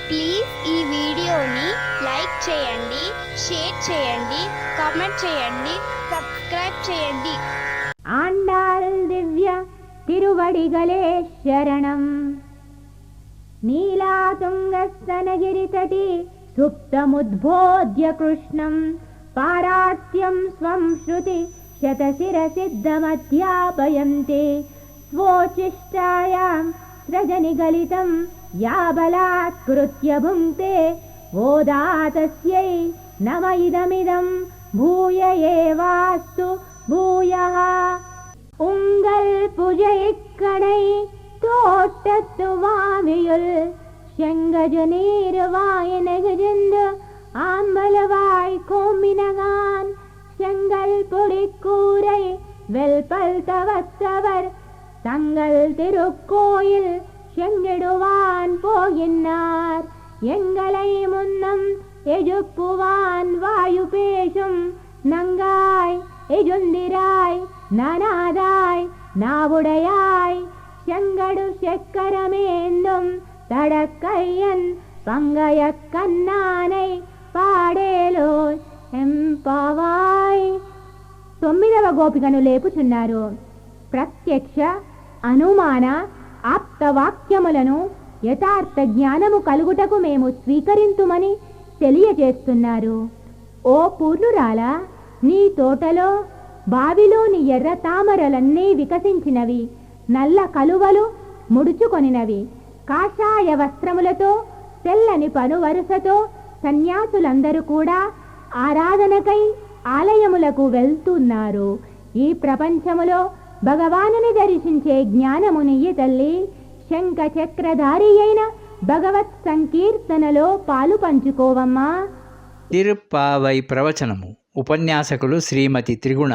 Please ఈ వీడియోని like చేయండి, షేర్ చేయండి, కామెంట్ చేయండి, సబ్స్క్రైబ్ చేయండి. ఆండాల్ దివ్య తిరువడిగలే శరణం. నీలాతుంగస్తనగిరితటి సుప్తముద్బోధ్య కృష్ణం పారాత్యం స్వం శృతి శతశిరసిద్ధమధ్యాపయంతే స్వోచిష్టాయాం సృజనిగలితం యా బలాత్కృత్య భుంక్తే ఓదాతస్యై నమ ఇదమిదం భూయ ఏవాస్తు భూయః. உங்கள் புஜைக்கணை தோட்டத்து வாவியுள் செங்கஜ நீர் வாயனகுஜந்து ஆம்பலவாய் கோம்பினகான் செங்கல் பொடிக்கூரை வெல்பல் தவத்தவர் தங்கள் திருக்கோயில் செங்கிடுவான் போகின்றார். எங்களை முன்னம் எஜுப்புவான் வாயு பேசும் நங்காய் எஜுந்திராய் நனாதாய் நாவுடையாய் செங்கடு செக்கரமேந்தும் தடக்கையன் பங்கைய கண்ணானை పాడేలో ఎంపవాయ్. 9వ గోపికను లేపుచున్నారు. ప్రత్యక్ష అనుమాన ఆప్తవాక్యములను యథార్థ జ్ఞానము కలుగుటకు మేము స్వీకరింతుమని తెలియజేస్తున్నారు. ఓ పూర్ణురాల, నీ తోటలో బావిలోని ఎర్ర తామరలన్నీ వికసించినవి, నల్ల కలువలు ముడుచుకొనినవి. కాషాయ వస్త్రములతో తెల్లని పనువరుసతో సన్యాసులందరూ కూడా ఆరాధనకై ఆలయములకు వెళ్తున్నారు. ఈ ప్రపంచములో భగవానుని దర్శించే జ్ఞానమునియ్యి తల్లి. శంఖ చక్రధారి అయిన భగవత్ సంకీర్తనలో పాలు పంచుకోవమ్మా. తిరుప్పావై ప్రవచనము. ఉపన్యాసకులు శ్రీమతి త్రిగుణ.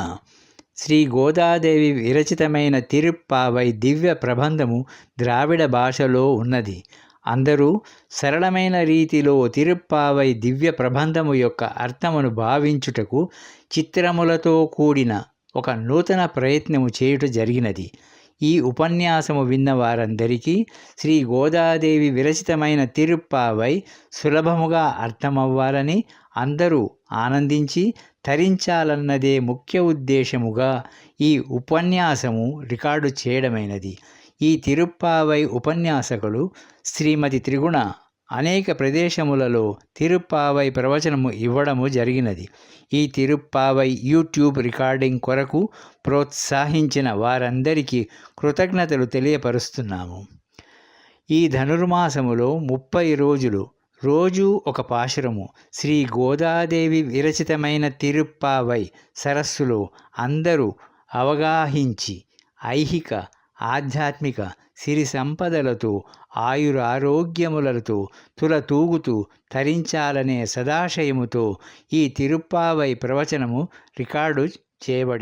శ్రీ గోదాదేవి విరచితమైన తిరుప్పావై దివ్య ప్రబంధము ద్రావిడ భాషలో ఉన్నది. అందరూ సరళమైన రీతిలో తిరుప్పావై దివ్య ప్రబంధము యొక్క అర్థమును భావించుటకు చిత్రములతో కూడిన ఒక నూతన ప్రయత్నము చేయుట జరిగినది. ఈ ఉపన్యాసము విన్న వారందరికీ శ్రీ గోదాదేవి విరచితమైన తిరుప్పావై సులభముగా అర్థమవ్వాలని, అందరూ ఆనందించి తరించాలన్నదే ముఖ్య ఉద్దేశముగా ఈ ఉపన్యాసము రికార్డు చేయడమైనది. ఈ తిరుప్పావై ఉపన్యాసకులు శ్రీమతి త్రిగుణ అనేక ప్రదేశములలో తిరుప్పావై ప్రవచనము ఇవ్వడము జరిగినది. ఈ తిరుప్పావై యూట్యూబ్ రికార్డింగ్ కొరకు ప్రోత్సహించిన వారందరికీ కృతజ్ఞతలు తెలియపరుస్తున్నాము. ఈ ధనుర్మాసములో 30 రోజులు రోజు ఒక పాశురము శ్రీ గోదాదేవి విరచితమైన తిరుప్పావై సరస్సులో అందరూ అవగాహించి ఐహిక ఆధ్యాత్మిక సిరి సంపదలతో ఆయురారోగ్యములతో తులతూగుతూ తరించాలనే సదాశయముతో ఈ తిరుప్పావై ప్రవచనము రికార్డు చేయబడింది.